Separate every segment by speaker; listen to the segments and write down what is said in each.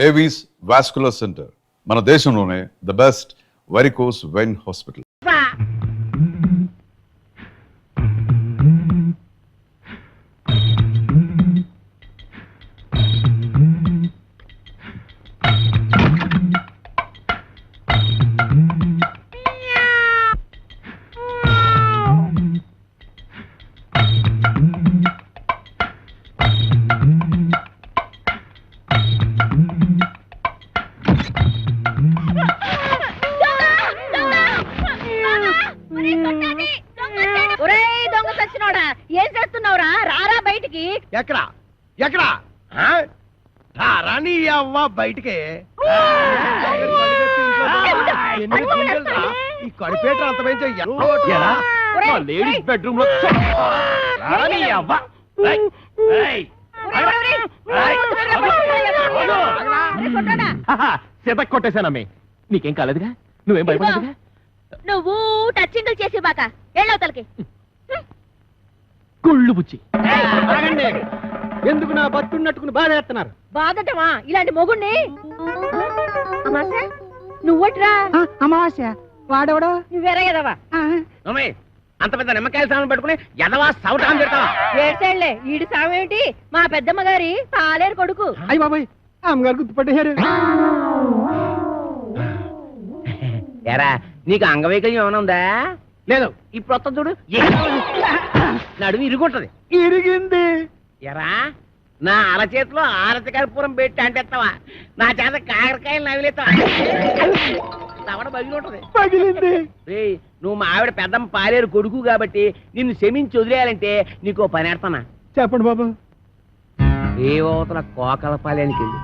Speaker 1: Avis vascular centre మన దేశంలోనే the best varicose vein hospital.
Speaker 2: ఏం చేస్తున్నావురా? రారా బయటికి.
Speaker 3: ఎక్కడా ఎక్కడా రాని అవ్వ బయటికి. ఈ కడిపేట అంతమైంది లేడీస్ బెడ్రూమ్ లో
Speaker 4: సిత కొట్టేశానమ్మే. నీకేం కాలేదుగా? నువ్వేం భయపడదుగా?
Speaker 2: నువ్వు టచ్చింగ్ చేసి బాక ఎళ్ళవతలకి
Speaker 4: కుళ్ళు బుచ్చి.
Speaker 3: ఎందుకు నా బతున్నట్టుకుని బాధ చేస్తున్నారు?
Speaker 2: బాధటమా ఇలాంటి మొగుణ్ణి? నువ్వట్రా
Speaker 5: అమావాస్య వాడెవడో
Speaker 2: నువ్వేరే ఎదవా.
Speaker 3: అంత పెద్ద నిమ్మకాయల సామాన్ పట్టుకుని ఎదవా సౌటాం పెడతావా?
Speaker 2: ఏడ్చేళ్లే ఈడి సామేమిటి? మా పెద్దమ్మ గారి పాలేరు కొడుకు.
Speaker 5: అయ్యి బాబాయ్ అమ్మగారు గుర్తుపట్టేశారు.
Speaker 3: ఎరా నీకు అంగవైకల్యం ఏమైనా ఉందా? లేదు. ఇప్పుడు వస్తా చూడు, నడుము ఇరుగుంటది.
Speaker 5: ఇరిగింది.
Speaker 3: ఎరా నా అరచేతిలో ఆరతికర్పూరం పెట్టి అంటేస్తావా? నా చేత కాకరకాయలు నవిలేస్తావా? తవడ బగిలి ఉంటది.
Speaker 5: పగిలింది.
Speaker 3: నువ్వు మా ఆవిడ పెద్దమ్మ పాలేరు కొడుకు కాబట్టి నిన్ను క్షమించి వదిలేయాలంటే నీకు పని ఎడతానా?
Speaker 5: చెప్పండి బాబు.
Speaker 3: ఏవతల కోకలపాలెనికి వెళ్ళి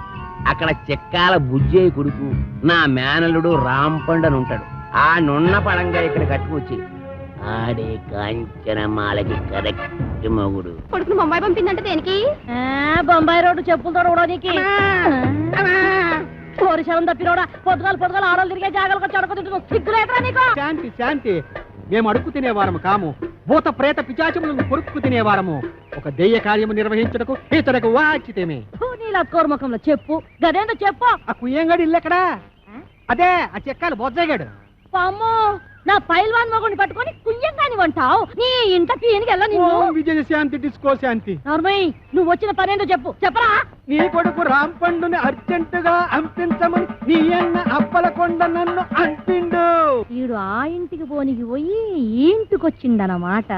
Speaker 3: అక్కడ చెక్కాల బుజ్జయ్య కొడుకు నా మేనల్లుడు రాంపండు అని ఉంటాడు. ఆ నున్న పడంగా ఇక్కడ కట్టుకొచ్చి ఆడే కాంచనమాలకి కరెక్ట్ మొగుడు.
Speaker 2: కొడుకును బొంబాయి పంపిందంటే దేనికి? బొంబాయి రోడ్డు చెప్పులతో రోడానికి. శరం తప్పినోడా పొద్దుగాలు ఆడలు తిరిగే జాగాలకు చడకొ సిగ్గులేదురా నీకు?
Speaker 5: శాంతి శాంతి. మేము అడుక్కు తినేవారము కాము. భూత ప్రేత పిచాచములను కొరుక్కు తినేవారము. ఒక దెయ్య కార్యము నిర్వహించటకు ఇతరకు వాచితేమే.
Speaker 2: నీలా కోర్మకంలో చెప్పు గదేందో చెప్పు.
Speaker 5: ఆ కుయ్యంగాడు ఇల్లెక్కడా? అదే ఆ చెక్కాలు బొజ్జగాడు.
Speaker 2: అమ్మో నా పైల్వాన్ మొగుడిని పట్టుకొని కుయ్యంగాని వంటావు. నీ ఇంట పీనికి వెళ్ళ నిన్ను.
Speaker 5: విజయ శాంతి డిస్కో శాంతి.
Speaker 2: నార్మయ్య నువ్వు వచ్చిన పనేందో చెప్పు. చెప్పరా?
Speaker 5: నీ కొడుకు రాంపండుని అర్జెంటుగా అంపించమని నీ అన్న అప్పలకొండ నన్ను అంపిండు.
Speaker 2: వీడు ఆ ఇంటికి పోనికి పోయి ఈ ఇంటికొచ్చిందన్నమాట.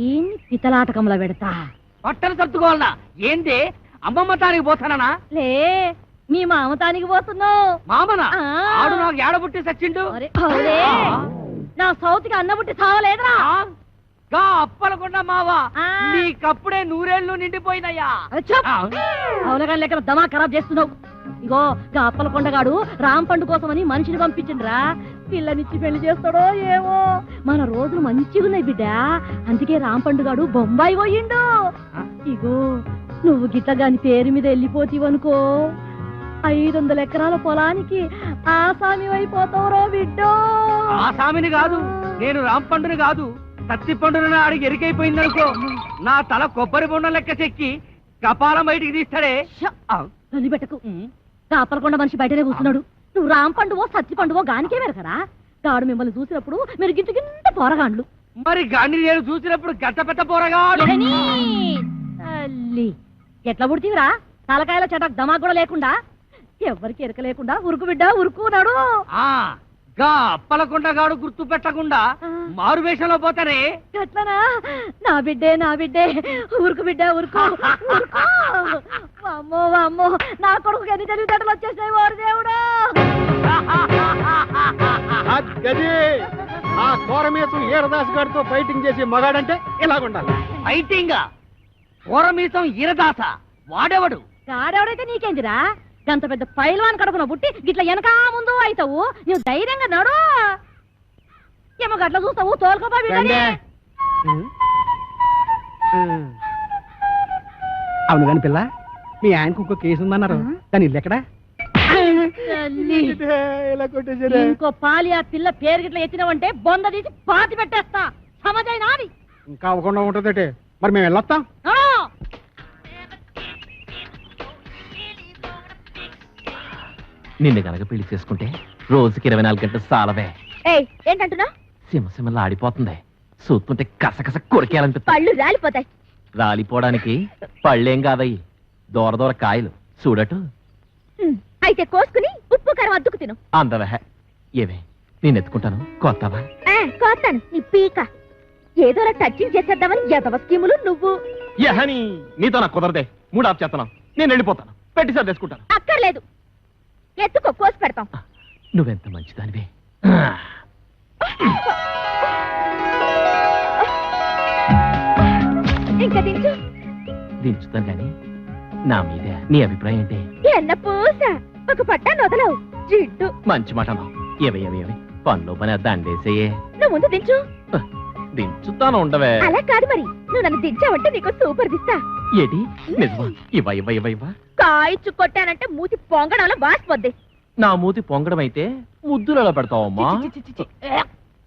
Speaker 2: ఈ పితలాటకంలో పెడతా.
Speaker 3: పట్టణ సర్దుకోవాలనా? ఏంది అమ్మమ్మ తానికి పోతానా?
Speaker 2: లే మీ మామతానికి పోతున్నావు.
Speaker 3: మామనా? ఆడు నాకు ఏడబుట్టి సచ్చిండు.
Speaker 2: నా సౌతికి అన్నబుట్టి సావలేదురా.
Speaker 3: అప్పలకుండా మావా నీకప్పుడే 100 ఏళ్ళు నిండిపోయినయ్యా.
Speaker 2: అవునగా లెక్క దమా ఖరాబ్ చేస్తున్నావు. ఇగో గా అప్పలకొండగాడు రాంపండు కోసమని మనిషిని పంపించిండ్రా. పిల్లనిచ్చి పెళ్లి చేస్తాడో ఏమో. మన రోజులు మంచిగున్నాయి బిడ్డ. అందుకే రాంపండుగాడు బొంబాయి పోయిండు. ఇగో నువ్వు గిట్టగాని పేరు మీద వెళ్ళిపోతీవనుకో 500 ఎకరాల పొలానికి ఆసామి అయిపోతావురో బిడ్డో.
Speaker 3: ఆసామిని కాదు, నేను రాంపండుని కాదు, తత్తి పండుని అడిగి ఎరికైపోయిందనుకో నా తల కొబ్బరి బొండం లెక్క చెక్కి కపాలం బయటికి తీస్తాడే.
Speaker 2: పెట్టకు. కాపలకొండ మనిషి బయటనే కూర్చున్నాడు. నువ్వు రాంపండువో సత్తి పండువో గానికే మెరకరా? గాడు మిమ్మల్ని చూసినప్పుడు మీరు గింత గింత పోరగాండ్లు.
Speaker 3: మరి గాని నేను చూసినప్పుడు గట్ట పెట్ట పోరగా
Speaker 2: ఎట్లా పుడితీవిరా? తలకాయల చటక్ దమా కూడా లేకుండా, ఎవరికి ఎరక లేకుండా ఉరుకు బిడ్డ ఉరుకున్నాడు.
Speaker 3: అప్పలకొండగాడు గుర్తు పెట్టకుండా మారు వేషంలో పోతానే.
Speaker 2: ఎట్లనా? నా బిడ్డే ఉరుకు బిడ్డ ఉరుకు. అమ్మో అమ్మో నా కొడుకు ఎన్ని తెలివితేటలు వచ్చేసాయి వారు దేవుడు.
Speaker 5: ఆ కోరమేసం ఈరదాస్ గారితో ఫైటింగ్ చేసి మగాడంటే ఇలాగుండాలి.
Speaker 3: ఫైటింగ్ కోరమీసం ఈరదాస వాడెవడు?
Speaker 2: గాడెవడైతే నీకేందిరా? గంత పెద్ద పైల్వాన్ కడుపున పుట్టి గిట్ల వెనకా ముందు అవుతావు. నువ్వు ధైర్యంగా నడు. ఏమో గట్ల చూస్తావు తోలుకోపా.
Speaker 5: అవును కాని పిల్ల, మీ ఆయనకు ఇంకో కేసు ఉందన్నారు. దాని ఇల్లు ఎక్కడా?
Speaker 2: ఇంకో పాలి ఆ పిల్ల పేరు గిట్ల ఎత్తినవంటే బొంద తీసి పాతి పెట్టేస్తా. సమజైనా?
Speaker 5: ఇంకా అవ్వకుండా ఉంటుందటే. మరి మేము వెళ్ళొస్తాం.
Speaker 4: నిన్ను గనక పెళ్లి చేసుకుంటే రోజుకి 24 గంటలు సాలవే.
Speaker 2: ఏయ్ ఏంటంటున్నా?
Speaker 4: సింహసింహలా ఆడిపోతుంది. చూస్తుంటే కసకస కొరికేయాలనిపిస్తుంది.
Speaker 2: పళ్ళు రాలిపోతాయి.
Speaker 4: రాలిపోవడానికి పళ్ళేం కాదయ్యి, దూర దూర కాయలు చూడటు.
Speaker 2: అయితే కోసుకుని ఉప్పు కారం అద్దుకు తిను.
Speaker 4: అందవే ఏవే, నేను ఎత్తుకుంటాను. కొత్తవా?
Speaker 2: కోస్తాను నీ పీక. ఏదోలా టచింగ్ చేసేద్దామని ఎదవ స్కీములు నువ్వు.
Speaker 4: యహని నీతో నాకు కుదరదే. మూడు ఆఫ్ చేస్తున్నాను. నేను వెళ్ళిపోతాను. పెట్టి సర్దేసుకుంటాను.
Speaker 2: అక్కర్లేదు, ఎత్తుకో, కోసి పెడతాం.
Speaker 4: నువ్వెంత మంచిదానివే.
Speaker 2: ఇంకా దించు.
Speaker 4: దించుతాను గాని నా మీద నీ అభిప్రాయం ఏంటి?
Speaker 2: ఎన్న పూస ఒక పట్టాన్ని వదలవు జిడ్డు.
Speaker 4: మంచి మాట అన్నావు. ఏవే పనిలో పని దండేసేయే.
Speaker 2: నువ్వు ముందు దించు.
Speaker 4: దించుతాను ఉండవే.
Speaker 2: అలా కాదు మరి, నువ్వు నన్ను దించావంటే నీకు సూపర్ దిస్తా.
Speaker 4: ఏటి నిజమా? ఇవ్వ
Speaker 2: కాయిచ్చు కొట్టానంటే మూతి పొంగడంలో వాసిపోద్ది.
Speaker 4: నా మూతి పొంగడం అయితే ముద్దులలో పెడతావమ్మా.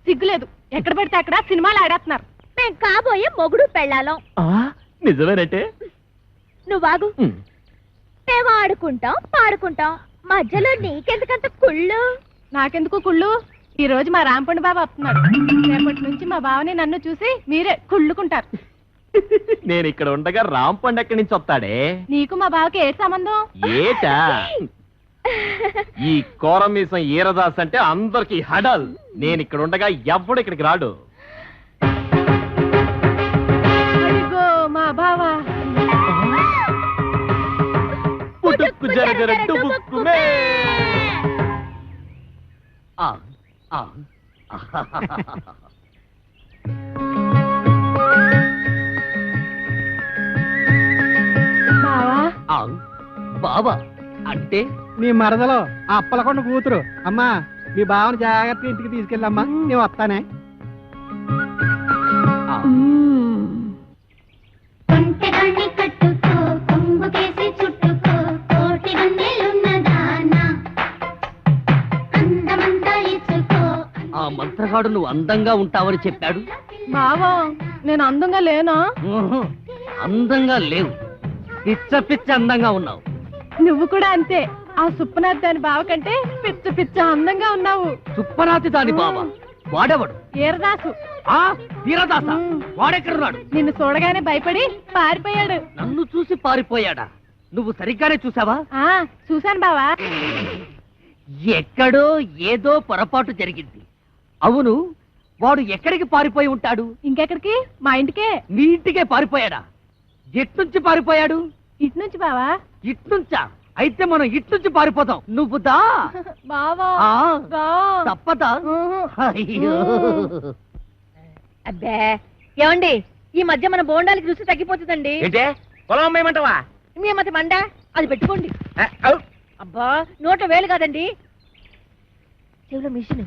Speaker 2: సిగ్గులేదు, ఎక్కడ పెడితే అక్కడ సినిమాలు ఆడేస్తున్నారు. మేం కాబోయే మొగుడు పెళ్ళాలం.
Speaker 4: నిజమేనంటే
Speaker 2: నువ్వు బాగు. మేము ఆడుకుంటాం పాడుకుంటాం, మధ్యలో నీకెందుకంత కుళ్ళు?
Speaker 6: నాకెందుకు కుళ్ళు? ఈ రోజు మా రాంపండు బాబు వస్తున్నాడు. రేపటి నుంచి మా బావని నన్ను చూసి మీరే కుళ్ళుకుంటారు.
Speaker 4: నేను ఇక్కడ ఉండగా రాంపండు ఎక్కడి నుంచి వస్తాడే?
Speaker 6: నీకు మా బావకి ఏ సంబంధం?
Speaker 4: ఏటా ఈ కోరమీసం ఈరదాస్ అంటే అందరికి హడల్. నేను ఇక్కడ ఉండగా ఎవ్వడు ఇక్కడికి రాడు.
Speaker 6: అదిగో మా బావ.
Speaker 4: పుట్టుక్కు జరగర డుబుక్కుమే.
Speaker 6: బావా
Speaker 3: బాబా అంటే
Speaker 5: నీ మరదలో ఆ అప్పలకొండ కూతురు. అమ్మా మీ బావని జాగ్రత్తగా ఇంటికి తీసుకెళ్ళమ్మా, నేను వస్తానే.
Speaker 7: కొంటెగాన్ని కట్టుకో, కొంగుకేసి చుట్టుకో, కోటి గన్నెలున్నదానా, అందమంతా ఇచ్చుకో.
Speaker 3: ఆ మంత్రగాడు నువ్వు అందంగా ఉంటావని చెప్పాడు.
Speaker 6: బావా నేను అందంగా లేనా?
Speaker 3: ఊహు, అందంగా లేవు, పిచ్చ పిచ్చ అందంగా ఉన్నావు.
Speaker 6: నువ్వు కూడా అంతే. ఆ సుప్పనాథ్ దాని బావ కంటే పిచ్చ పిచ్చ అందంగా ఉన్నావు.
Speaker 3: సుప్పనాతి దాని బాబా వాడెవడు?
Speaker 6: ఈరదాసు.
Speaker 3: ఆ వీరదాస వాడెక్కడున్నాడు?
Speaker 6: నిన్ను చూడగానే భయపడి పారిపోయాడు.
Speaker 3: నన్ను చూసి పారిపోయాడా? నువ్వు సరిగ్గానే చూసావా?
Speaker 6: ఆ చూశాను బావా.
Speaker 3: ఎక్కడో ఏదో పొరపాటు జరిగింది. అవును, వాడు ఎక్కడికి పారిపోయి ఉంటాడు?
Speaker 6: ఇంకెక్కడికి? మా ఇంటికే.
Speaker 3: నీ ఇంటికే పారిపోయాడా? ఎట్నుంచి పారిపోయాడు?
Speaker 6: ఇటు నుంచి బావా.
Speaker 3: ఇట్నుంచా? అయితే మనం ఇట్నుంచి పారిపోతాం. నువ్వు దా.
Speaker 6: బావా
Speaker 3: ఆ,
Speaker 6: దా.
Speaker 3: తప్పదా?
Speaker 6: ఊహు.
Speaker 3: అయ్యో.
Speaker 2: అబ్బే ఏమండి, ఈ మధ్య మన బోండాలకి రుచి తగ్గిపోతుందండి.
Speaker 3: ఏంటే పొలం అమ్మేయమంటావా?
Speaker 2: మీ మతి మండ అది పెట్టుకోండి. అబ్బా నోట వేలు కాదండి, చెవిలో మిషన్.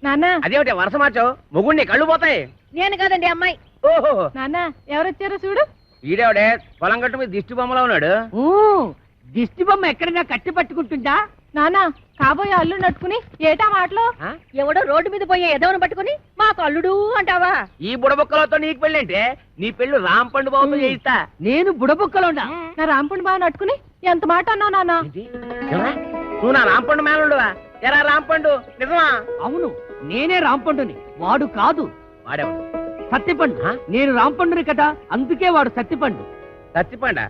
Speaker 6: నాన్న
Speaker 3: అదేమిటి వరుస మార్చావు? మొగుణ్ణి కళ్ళు పోతాయి.
Speaker 2: నేను కాదండి అమ్మాయి.
Speaker 3: ఓహో,
Speaker 6: నాన్న ఎవరొచ్చారో చూడు.
Speaker 3: ఈడేవిడే పొలం గట్టు మీద దిష్టి బొమ్మలో ఉన్నాడు. దిష్టి బొమ్మ ఎక్కడైనా కట్టి పట్టుకుంటుందా?
Speaker 6: నాన్న కాబోయే అల్లు నట్టుకుని ఏటా మాటలు?
Speaker 2: ఎవడో రోడ్డు మీద పోయే ఎదవను పట్టుకుని మా కల్లుడు అంటావా?
Speaker 3: ఈ బుడబొక్కలతో నీకు పెళ్ళంటే నీ పెళ్ళు రాంపండు బాబుతో చేయిస్తా. నేను బుడబొక్కలో ఉన్నా.
Speaker 6: నా రాంపండు బావ నట్టుకుని ఎంత మాట అన్నావు నాన్న?
Speaker 3: నువ్వు నా రాంపండు మేనలుడువా? ఎరా రాంపండు నిజమా? అవును, నేనే రాంపండుని, వాడు కాదు. వాడేవాడు సత్తిపండు. నేను రాంపండుని కదా, అందుకే వాడు సత్తిపండు. సత్తిపండ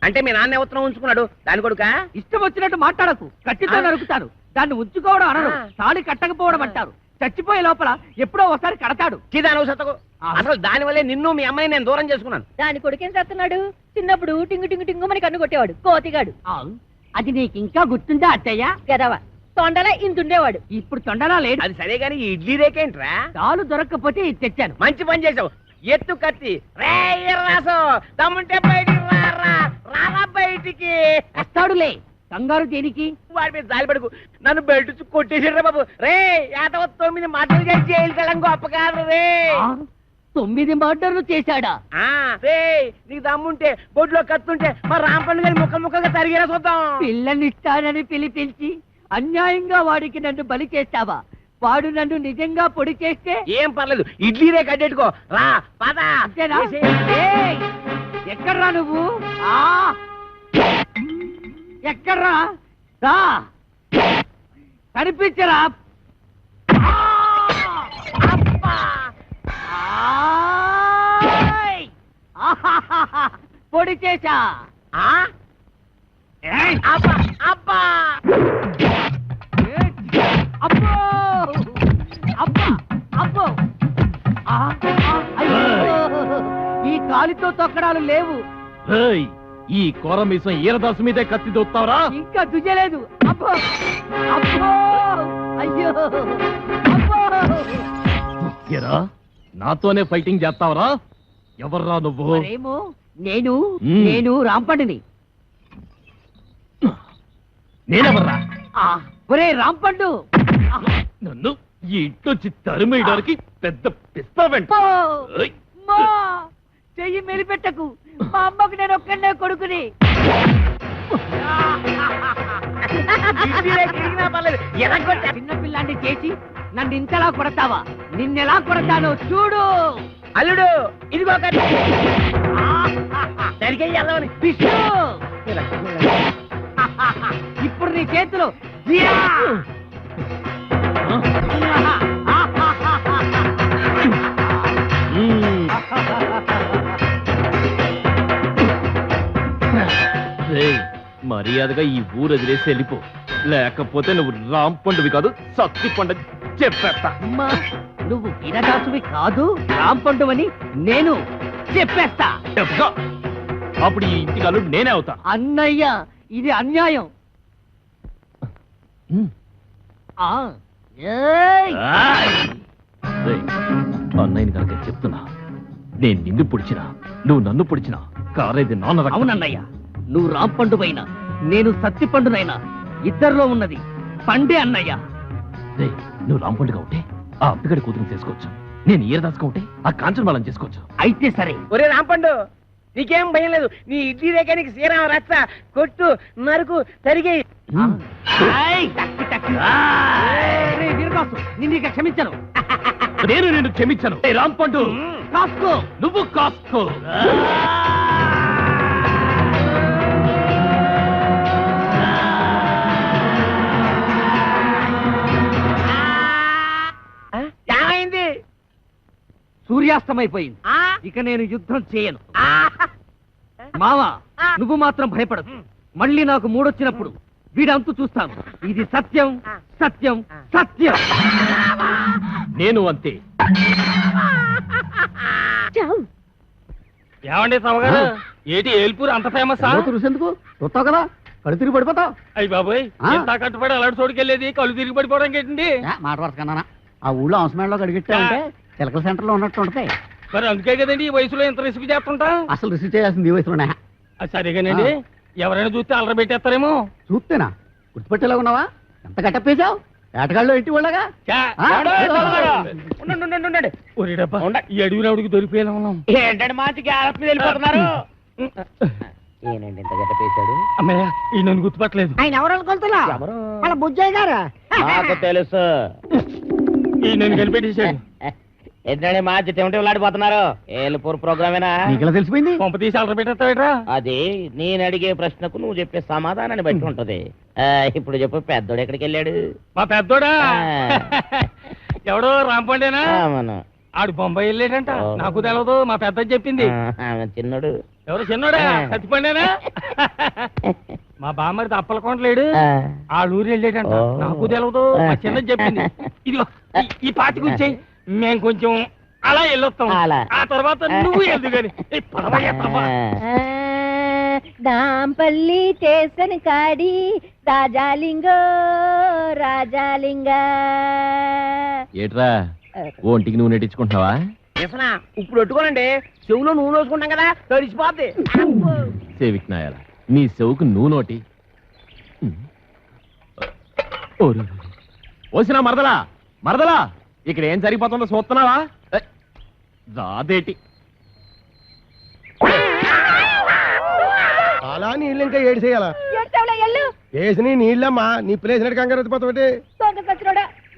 Speaker 3: అంటే మీ నాన్న ఉత్తరం ఉంచుకున్నాడు దాని కొడుక? ఇష్టం వచ్చినట్టు మాట్లాడకు, కత్తితో నరుకుతారు. దాన్ని ఉంచుకోవడం అనరు, తాళి కట్టకపోవడం అంటారు. చచ్చిపోయే లోపల ఎప్పుడో ఒకసారి కడతాడు. అసలు దాని వల్లే నిన్ను మీ అమ్మాయి నేను దూరం చేసుకున్నాను.
Speaker 2: దాని కొడుకేం చేస్తున్నాడు? చిన్నప్పుడు టింగు టింగు టింగు మని కన్ను కొట్టేవాడు, కోతిగాడు.
Speaker 3: అది నీకు ఇంకా గుర్తుందా అత్తయ్య?
Speaker 2: గదవా తొండలా ఇంతుండేవాడు.
Speaker 3: ఇప్పుడు తొండలా లేడు. అది సరే గాని ఇడ్లీ రేకేంట్రా? దాలు దొరక్కపోతే ఇది తెచ్చాను. మంచి పని చేసావు. ఎత్తు కత్తి రాసు తమ్ముంటే బయటికి రారా బయటికి. వస్తాడులే, కంగారు దేనికి? వాడి మీద జాలి పడుకు, నన్ను బెల్ట్ కొట్టేసాడు బాబు. రే 9 మటలు చేసి జైలు తెలం గొప్ప కాదు రే. 9 మర్డర్లు చేశాడా? రే నీకు దమ్ముంటే బొడ్లో కత్తుంటే మా రాంపండు గారి ముక్కలు ముక్కలుగా తరిగేలా చూద్దాం. పిల్లనిస్తానని పిలిపించి అన్యాయంగా వాడికి నన్ను బలి చేస్తావా? వాడు నన్ను నిజంగా పొడి చేస్తే ఏం పర్లేదు, ఇడ్లీ రే కట్టెట్టుకో. రా పద. ఎక్కడ్రా నువ్వు? ఎక్కడ్రా? కనిపించరా పొడి చేశా అబ్బా అబ్బా అబ్బో అబ్బా అబ్బో ఈ కాలితో తొక్కడాలు లేవు.
Speaker 4: ఏయ్, ఈ కోరమీసం ఈరదాసు మీదే కత్తి దొత్తావరా?
Speaker 3: ఇంకా దుయ్యలేదు. అబ్బో అబ్బో అయ్యో అబ్బో.
Speaker 4: ఏరా, నాతోనే ఫైటింగ్ చేస్తావరా? ఎవర్రా నువ్వు?
Speaker 3: మరేమో నేను
Speaker 4: మ్మ్.
Speaker 3: నేను రాంపండుని.
Speaker 4: నేనెవర్రా?
Speaker 3: ఒరే రాంపండు,
Speaker 4: నన్ను ఈ ఇంట్లోంచి తరిమేయడానికి పెద్ద పిస్తావెంట.
Speaker 3: అబ్బో! అమ్మా! చెయ్యి మెలిపెట్టకు. మా అమ్మకు నేను ఒక్కడే కొడుకుని. చిన్నపిల్లాన్ని చేసి నన్ను ఇంతలా కొడతావా? నిన్నెలా కొడతానో చూడు. అల్లుడు ఇదిగో విష్ణు, ఇప్పుడు నీ చేతులు
Speaker 4: ఏయ్, మర్యాదగా ఈ ఊరు వదిలేసి వెళ్ళిపో, లేకపోతే నువ్వు రాంపండువి కాదు సత్తి పండు చెప్పేస్తా.
Speaker 3: అమ్మా, నువ్వు వీరదాసువి కాదు, రాంపండువని నేను చెప్పేస్తా.
Speaker 4: చెప్తా. అప్పుడు ఈ ఇంటికి అల్లుడు నేనే అవుతా.
Speaker 3: అన్నయ్య, ఇది అన్యాయం. ఆ, ఏయ్!
Speaker 4: ఏయ్, అన్నయ్యని కనుక చెప్తున్నా, నేను నిన్ను పొడిచినా నువ్వు నన్ను పొడిచినా కారేది నాన్న రక్తం.
Speaker 3: అవునన్నయ్య, నువ్వు రాంపండువైనా నేను సత్తిపండునైనా ఇద్దరిలో ఉన్నది పండే అన్నయ్య.
Speaker 4: ఏయ్, నువ్వు రాంపండుగా ఉంటే ఆ అప్పగడి కూతురు చేసుకోవచ్చు, నేను ఈరదాసుగా ఉంటే ఆ కాంచన బాలం చేసుకోవచ్చు.
Speaker 3: అయితే సరే.
Speaker 8: ఒరే రాంపండు, నీకేం భయం లేదు. నీ ఇడ్లీ రేఖానికి శ్రీరామ రచ్చ కొట్టు నరుకు తరిగి.
Speaker 3: వీరదాసు, నిన్ను ఇక క్షమించను.
Speaker 4: నేను నిన్ను క్షమించను. ఏయ్, రాంపండు,
Speaker 3: కాసుకో.
Speaker 4: నువ్వు కాసుకో.
Speaker 8: ఏమైంది?
Speaker 3: సూర్యాస్తమైపోయింది. ఇక నేను యుద్ధం చేయను. మావా, నువ్వు మాత్రం భయపడదు. మళ్ళీ నాకు మూడొచ్చినప్పుడు వీడంతు చూస్తాను. ఇది సత్యం, సత్యం, సత్యం.
Speaker 4: నేను అంతే.
Speaker 2: చావు.
Speaker 8: ఏమండి సవగారు, ఏటి ఏల్పూర్ అంత ఫేమస్?
Speaker 5: ఎందుకు చూస్తావు కదా, కళ్ళు తిరిగి పడిపోతావు.
Speaker 8: అయ్యి బాబోయ్,
Speaker 5: ఆ?
Speaker 8: ఎంత కట్టుబడి అలాంటి చోటుకెళ్ళేది కళ్ళు తిరిగి పడిపోవడం ఏంటండి?
Speaker 5: మాట వరకన్నా ఆ ఊళ్ళో అవసరంలో అడిగిట్టామంటే చిలకల సెంటర్ లో ఉన్నట్టు ఉంటాయి.
Speaker 8: మరి అందుకే కదండి ఈ వయసులో ఎంత రిస్క్ చేస్తుంటా.
Speaker 5: అసలు రిసీవ్ చేయాల్సింది ఈ వయసులోనే.
Speaker 8: సరేగానండి, ఎవరైనా చూస్తే అల్లరి పెట్టేస్తారేమో.
Speaker 5: చూస్తేనా గుర్తుపెట్టేలా ఉన్నావా? ఎంత గట్టప్పేశావు ఏటగాళ్ళు ఇంటి వాళ్ళగా.
Speaker 8: ఉండండి. ఒరే డబ్బా, ఈ అడవి రావుడికి దొరికిపోయినా ఉన్నాం. ఏంటంటే మంచి గ్యాప్ మీద వెళ్ళిపోతున్నారు.
Speaker 3: ఏనండి ఇంత గట్ట పేశాడు?
Speaker 8: అమ్మయ్య, ఈ నన్ను గుర్తుపట్టలేదు.
Speaker 3: ఆయన ఎవరు అనుకుంటున్నా? వాళ్ళ బుజ్జయ్య గారు.
Speaker 8: నాకు తెలుసు. ఈ నన్ను కనిపెట్టేశాడు. ఏంటంటే మంచి టెంటిలాడిపోతున్నారు. ఏలుపూర్ ప్రోగ్రామేనా?
Speaker 5: నీకెలా తెలిసిపోయింది?
Speaker 8: పంప తీసి అల్లరి పెట్టేస్తావేట్రా?
Speaker 3: అది నేను అడిగే ప్రశ్నకు నువ్వు చెప్పే సమాధానాన్ని బట్టి ఉంటది. ఇప్పుడు చెప్పు, పెద్దోడు ఎక్కడికి వెళ్ళాడు?
Speaker 8: మా పెద్దోడా?
Speaker 3: ఆ.
Speaker 8: ఎవడో రాంపండేనా?
Speaker 3: అవును.
Speaker 8: ఆడు బొంబాయి వెళ్ళాడంట.
Speaker 3: ఓ.
Speaker 8: నాకు తెలవదు, మా పెద్ద చెప్పింది.
Speaker 3: చిన్నోడు.
Speaker 8: ఎవరు చిన్నోడా? సత్తిపండేనా? మా బామ్మరిది అప్పలకొండలేడు, ఆ ఊరు వెళ్ళాడంట.
Speaker 3: ఓ.
Speaker 8: నాకు తెలవదు, మా చిన్నది చెప్పింది. ఇదిగో ఈ పాటి గురించి మేము కొంచెం అలా వెళ్ళొస్తాం.
Speaker 3: అలా.
Speaker 8: ఆ తర్వాత నువ్వు వెళ్దు గాని.
Speaker 2: నాంపల్లి స్టేషన్ కాడి రాజాలింగో రాజాలింగ.
Speaker 4: ఏట్రా, ఒంటికి నువ్వు నెట్టించుకుంటున్నావా?
Speaker 8: ఇప్పుడు పెట్టుకోనండి, చెవులో నువ్వు వేసుకుంటాం కదా, తడిసిపోద్ది.
Speaker 4: సేవిక్నాయాల, నీ చెవుకు నువ్వు నోటి. ఓసినా మరదలా, మరదలా, ఇక్కడ ఏం జరిగిపోతుందో చూస్తున్నావా? రాదేటి.
Speaker 9: అలా నీళ్ళు ఇంకా ఏడు చేయాలా? వేసిన నీళ్ళమ్మా, నీ ప్లేసినట్టు కంగారు వచ్చిపోతావు.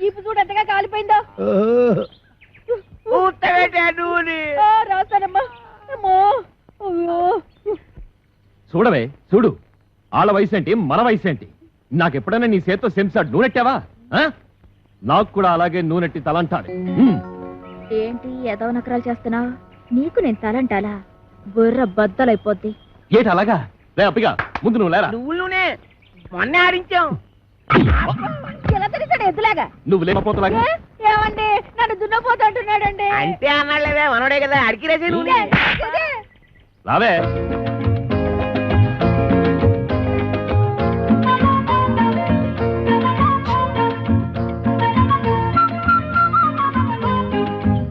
Speaker 2: ఇప్పుడు చూడు ఎంతగా కాలిపోయిందో. రాస్తానమ్మా. అమ్మో, అయ్యో.
Speaker 4: చూడవే, చూడు, వాళ్ళ వయసు ఏంటి మన వయసు ఏంటి? నాకెప్పుడైనా నీ చేత్తో సెంసాడు నూనెట్టావా ఆ? నాకు కూడా అలాగే నూనెట్టి తలంటాడు
Speaker 7: ఏంటి ఏదో నకరాలు చేస్తున్నావు? నీకు నేను తలంటాలా? బుర్ర బద్దలైపోద్ది.
Speaker 4: ఏటి అలాగా లే అప్పిగా ముందు నువ్వు లేరా
Speaker 8: నువ్వులునే మొన్నే ఆడించాం.
Speaker 7: ఎలా తెలిసాడు ఎద్దులాగా?
Speaker 4: నువ్వు లేకపోతలాగా
Speaker 7: ఏమండి నన్ను దున్నపోతూ అంటున్నాడండి.
Speaker 8: అంటే అన్నాడులేవే మనోడే కదా అడిగిరేసి నూనె.
Speaker 4: రావే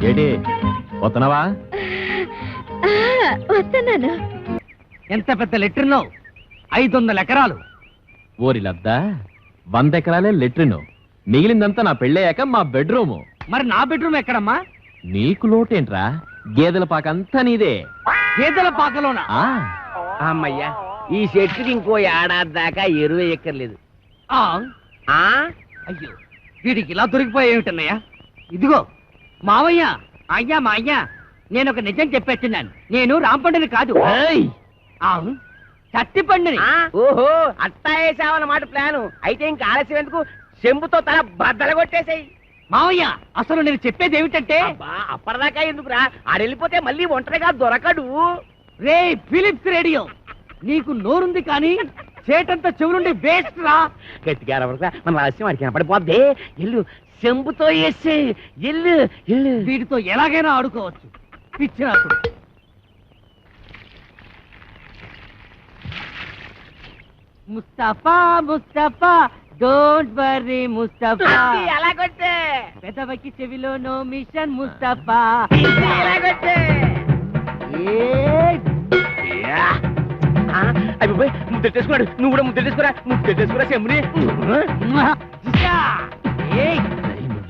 Speaker 4: ఏటి వస్తున్నావా
Speaker 7: వస్తున్నాను.
Speaker 3: ఎంత పెద్ద లెట్రినో 500 ఎకరాలు.
Speaker 4: ఓరి లద్దా 100 ఎకరాలే లెట్రిన్, మిగిలిందంతా నా పెళ్ళయ్యాక మా బెడ్రూము.
Speaker 3: మరి నా బెడ్రూమ్ ఎక్కడమ్మా?
Speaker 4: నీకు లోటేంట్రా, గేదెల పాకంతా నీదే.
Speaker 3: గేదెల పాకలోనా?
Speaker 4: ఆ
Speaker 8: అమ్మయ్యా ఈ చెట్టుకి ఇంకో ఏడాది దాకా ఎరువు ఎక్కర్లేదు.
Speaker 3: ఆ,
Speaker 8: ఆ
Speaker 3: అయ్యో వీడికి ఇలా దొరికిపోయేమిటన్నయ్యా? ఇదిగో మావయ్య, అయ్యా మా అయ్యా, నేను ఒక నిజం చెప్పేస్తున్నాను. నేను రాంపండుని కాదు,
Speaker 4: ఏయ్!
Speaker 3: చత్తిపండుని.
Speaker 8: ఓహో అట్టా వేసావన్నమాట ప్లాను. అయితే ఇంకా ఆలస్యం ఎందుకు, చెంబుతో తల బద్దలు కొట్టేసాయి.
Speaker 3: మావయ్య అసలు నేను చెప్పేది ఏమిటంటే,
Speaker 8: అప్పటిదాకా ఎందుకురా, ఆడెళ్ళిపోతే మళ్ళీ ఒంటరిగా దొరకడు.
Speaker 3: రే ఫిలిప్స్ రేడియో, నీకు నోరుంది కానీ చేటంతా చెవులుండి వేస్ట్ రా.
Speaker 8: గట్టిగా అరవరా, మన రహస్యం వాడికి కనపడిపోద్ది. ఎల్లు చెంబుతో వేసే, ఎల్లు ఎల్లు.
Speaker 3: వీటితో ఎలాగైనా ఆడుకోవచ్చు. పిచ్చినాకుడు. ముస్తఫా ముస్తఫా డోంట్ వర్రీ ముస్తఫా,
Speaker 8: అలా కొట్టే,
Speaker 3: పెదవకి చెవిలో నో మిషన్ ముస్తఫా.
Speaker 8: అలా కొట్టే. ముద్దెట్టేసుకున్నాడు, నువ్వు కూడా ముద్దెట్టేసుకురా. ముద్దెట్టేసుకురా చెంబుని.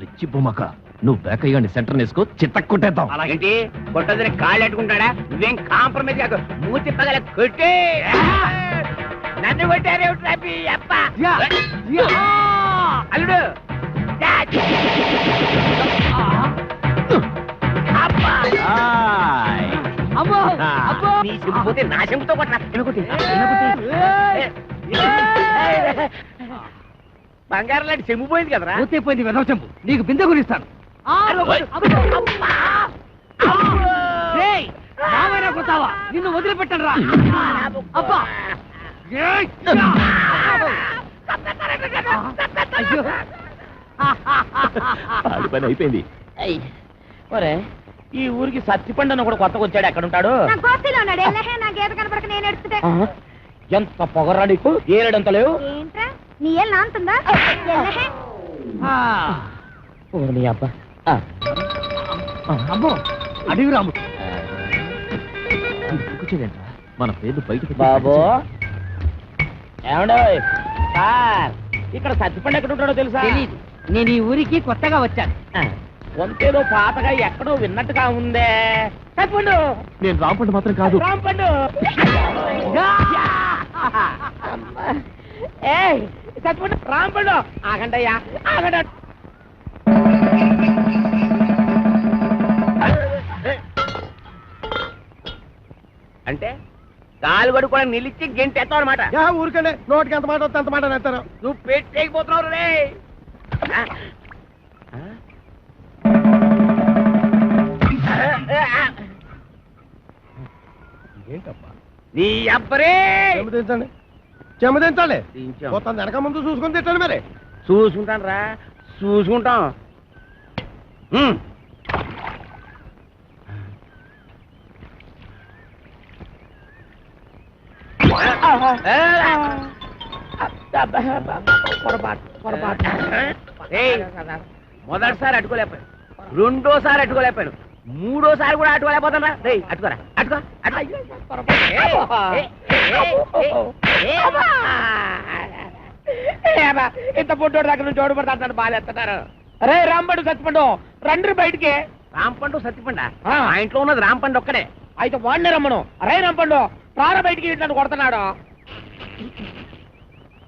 Speaker 4: రెచ్చి బొమ్మక, నువ్వు బేకయ్యాన్ని సెంటర్ వేసుకో, చిత్తకు కొట్టేద్దాం.
Speaker 8: అలాగంటే కొట్టదని కాళ్ళు అట్టుకుంటాడా? నువ్వేం కాంప్రమైజ్ కాదు, మూతి పగల కొట్టే. నన్ను కొట్టారేమిటి అప్ప అల్లుడు.
Speaker 3: అమ్మో అబ్బో,
Speaker 8: నీ చెంపుపోతే నా చెంపుతో కొట్టరా. బంగారం లాంటి చెంపు పోయింది కదరా.
Speaker 3: పోతే వెనవ చెంపు, నీకు బిందె గురిస్తాను. మామైనా కొడతావా? నిన్ను వదిలిపెట్టను రా. అబ్బా అయ్యో,
Speaker 4: ఆడి పని అయిపోయింది.
Speaker 8: ఒరే ఈ ఊరికి సత్తిపండు కూడా కొత్తగా వచ్చాడు. ఎక్కడ ఉంటాడు?
Speaker 7: నా గేద కనపడక నేను ఎడుతుంటే
Speaker 8: ఎంత పొగరా నీకు, ఏడంత లేవు.
Speaker 7: ఏంట్రా నీ ఏళ్ళు నాంతుందా?
Speaker 8: నీ అబ్బా.
Speaker 3: అమ్మో అడివి రాముడు.
Speaker 4: మన పేర్లు బయటకు
Speaker 8: బాబు ఏమండో సార్, ఇక్కడ సత్తిపండు ఎక్కడ ఉంటాడో తెలుసా?
Speaker 3: తెలీదు, నేను ఈ ఊరికి కొత్తగా వచ్చాను.
Speaker 8: వంతేదో పాతగా ఎక్కడో విన్నట్టుగా ఉందే. సత్తిపండు.
Speaker 4: నేను రాంపండు మాత్రం కాదు.
Speaker 8: రాంపండు. ఏ సత్తిపండు, రాంపండు. ఆగండయ్యా, ఆగండి. అంటే కాలు కడుక్కోవడానికి నిలిచి గెంటి ఎత్తావు అనమాట.
Speaker 9: ఊరికండి నోటికి ఎంత మాట వస్తే అంత మాట నేస్తారు.
Speaker 8: నువ్వు పెట్టేకపోతున్నావు రే.
Speaker 9: ఏంటబ్బా
Speaker 8: నీ అబ్బరే.
Speaker 9: చెమ్మదించండి, చెమ్మదించాలి. మొత్తం వెనక ముందు చూసుకొని తిట్టండి మరి.
Speaker 8: చూసుకుంటాను రా, చూసుకుంటాం. మొదటిసారి అట్టుకోలేకపోయాను, రెండోసారి అట్టుకోలేకపోయాను, మూడోసారి కూడా అట్టుకోలేకపోతాను. అట్టుకోరా, అట్టుకో. ఇంత పొట్టోడు దగ్గర నుంచి ఓడిపడతా అంటాడు. బాగాలేస్తున్నారు. రే రాంపండు సత్తిపండు రండి బయటికి. రాంపండు సత్తిపండు ఆ ఇంట్లో ఉన్నది రాంపండు ఒక్కడే. అయితే వాడినే రమ్మను. రే రాంపండు రారా బయటికి, ఇట్లా కొడుతున్నాడు.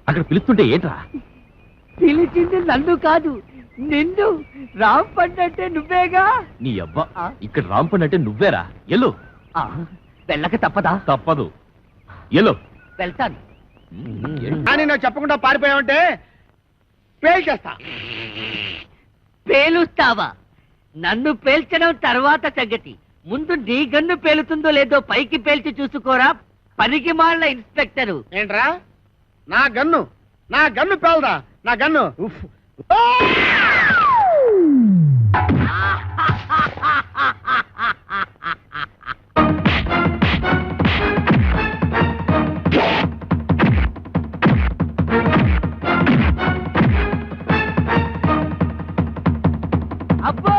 Speaker 4: అక్కడ పిలుస్తుంటే ఏంట్రా?
Speaker 3: పిలిచింది నన్ను కాదు, నిన్ను. రాంపండు అంటే నువ్వేగా.
Speaker 4: నీ అబ్బా, ఇక్కడ రాంపండు అంటే నువ్వేరా. ఎల్లు.
Speaker 3: వెళ్ళక తప్పదా?
Speaker 4: తప్పదు. ఎల్లు.
Speaker 3: వెళ్తాను.
Speaker 8: కానీ నాకు చెప్పకుండా పారిపోయావంటే పేల్చేస్తా.
Speaker 3: పేలుస్తావా? నన్ను పేల్చడం తర్వాత సంగతి. ముందు నీ గన్ను పేలుతుందో లేదో పైకి పేల్చి చూసుకోరా పనికి మాలిన ఇన్స్పెక్టరు.
Speaker 8: ఏంట్రా నా గన్ను పేలదా? నా గన్ను ఉఫ్. ఓ!
Speaker 3: అబ్బో!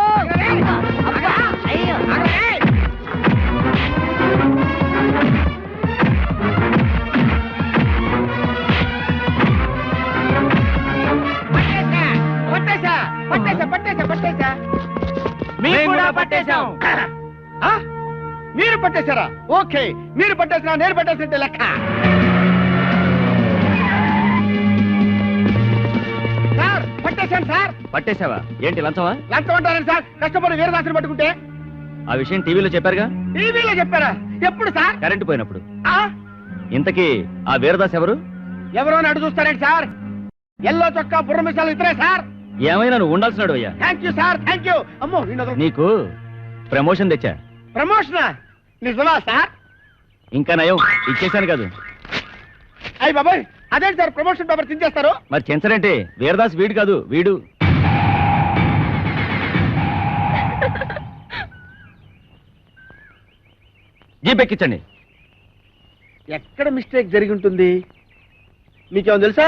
Speaker 3: అబ్బా! అయ్యో!
Speaker 8: పట్టేశా.
Speaker 4: మేము కూడా పట్టేశాం.
Speaker 8: ఆ? మీరు పట్టేశారా? ఓకే, మీరు పట్టేసినా నేను పట్టేసినట్టే లెక్క. సార్ పట్టేశాను సార్.
Speaker 4: పట్టేశావా? ఏంటి లంచమా?
Speaker 8: లంచం అంటారని సార్, కష్టపడి వీరదాసుని పట్టుకుంటే.
Speaker 4: ఆ విషయం టీవీలో చెప్పారుగా.
Speaker 8: టీవీలో చెప్పారా? ఎప్పుడు సార్?
Speaker 4: కరెంటు పోయినప్పుడు.
Speaker 8: ఆ?
Speaker 4: ఇంతకీ ఆ వీరదాస్ ఎవరు?
Speaker 8: ఎవరో అని అడుగు చూస్తారేంటి సార్? ఎల్లో చొక్కా బుర్ర మిసాలు ఇద్దరే సార్.
Speaker 4: ఏమైనా నువ్వు ఉండాల్సినాడు అయ్యా.
Speaker 8: Thank you sir, thank you. అమ్మో
Speaker 4: నీకు ప్రమోషన్ తెచ్చా.
Speaker 8: ప్రమోషనా? నిజమా సార్?
Speaker 4: ఇంకా నయం ఇచ్చేశాను కాదు.
Speaker 8: అయ్యి బాబాయ్, అదేంటి సార్ ప్రమోషన్ పేపర్ తించేస్తారు?
Speaker 4: మరి చెంచరంటే వీరదాస్ వీడు కాదు, వీడు. జీప్ ఎక్కించండి.
Speaker 8: ఎక్కడ మిస్టేక్ జరిగి ఉంటుంది? మీకేమో తెలుసా?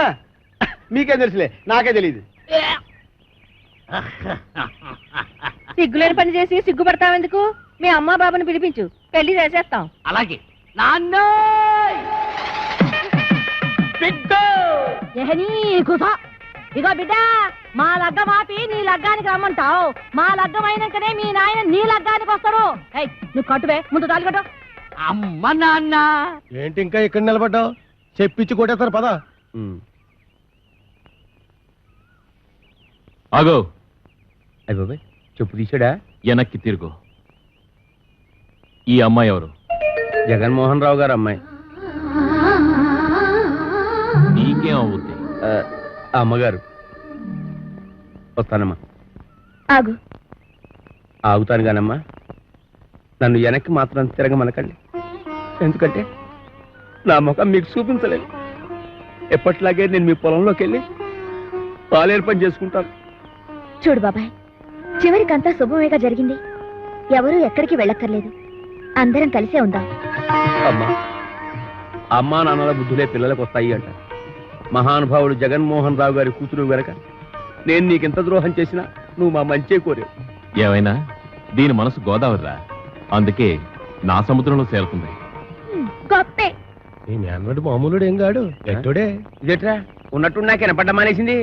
Speaker 8: మీకేం తెలుసులే, నాకే తెలియదు.
Speaker 2: సిగ్గులేని పని చేసి సిగ్గుపడతావెందుకు? మీ అమ్మా బాబుని పిలిపించు, పెళ్లి చేసేస్తాం.
Speaker 3: అలాగే నాన్న
Speaker 2: ఇగో బిడ్డ, మా లగ్గం ఆపి నీ లగ్గానికి రమ్మంటావు. మా లగ్గం అయినాకనే మీ నాయన నీ లగ్గానికి వస్తాడు. ఏయ్, నువ్వు కట్టువే, ముందు తాళి కట్టు.
Speaker 3: అమ్మ నాన్న.
Speaker 9: ఏంటి ఇంకా ఇక్కడ నిలబడ్డావు? చెప్పించి కొట్టేస్తారు పదా.
Speaker 4: ఆగో.
Speaker 3: అయ్య బాబాయ్, చెప్పు తీసాడా?
Speaker 4: వెనక్కి తిరుగు. ఈ అమ్మాయి ఎవరు?
Speaker 3: జగన్మోహన్ రావు గారు అమ్మాయి.
Speaker 4: నీకేం అవుద్ది?
Speaker 3: అమ్మగారు. వస్తానమ్మా.
Speaker 7: ఆగు.
Speaker 3: ఆగుతాను కానమ్మా, నన్ను వెనక్కి మాత్రం తిరగమనకండి. ఎందుకంటే నా ముఖం మీకు చూపించలేదు. ఎప్పట్లాగే నేను మీ పొలంలోకి వెళ్ళి పాలేరు పని చేసుకుంటాను.
Speaker 7: చూడు బాబాయ్, చివరికంతా శుభమేగా జరిగింది. ఎవరూ ఎక్కడికి వెళ్ళక్కర్లేదు. అందరం కలిసే ఉందాం.
Speaker 3: అమ్మా, అమ్మా నాన్నల బుద్ధులే పిల్లలకు వస్తాయి అంట. మహానుభావుడు జగన్మోహన్ రావు గారి కూతురు వెనక నేను నీకెంత ద్రోహం చేసినా నువ్వు మా మంచే కోరావు.
Speaker 4: ఏమైనా దీని మనసు గోదావరిరా, అందుకే నా సముద్రంలో చేరుతుంది.
Speaker 7: గొప్పే.
Speaker 9: నీ నాన్నడు మామూలుడు ఏం కాడు, ఎట్టుడే.
Speaker 3: ఇదేట్రా ఉన్నట్టు నాకు వినపడ్డం మానేసింది.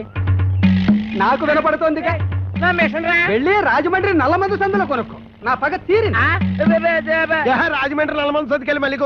Speaker 5: నాకు వినపడుతోంది.
Speaker 8: నా మిషన్ రా.
Speaker 5: వెళ్ళి రాజమండ్రి నల్లమందు సందులో కొనుక్కో. నా పగ తీరింది.
Speaker 9: రాజమండ్రి నల్లమంది సతికెళ్ళి మళ్ళీ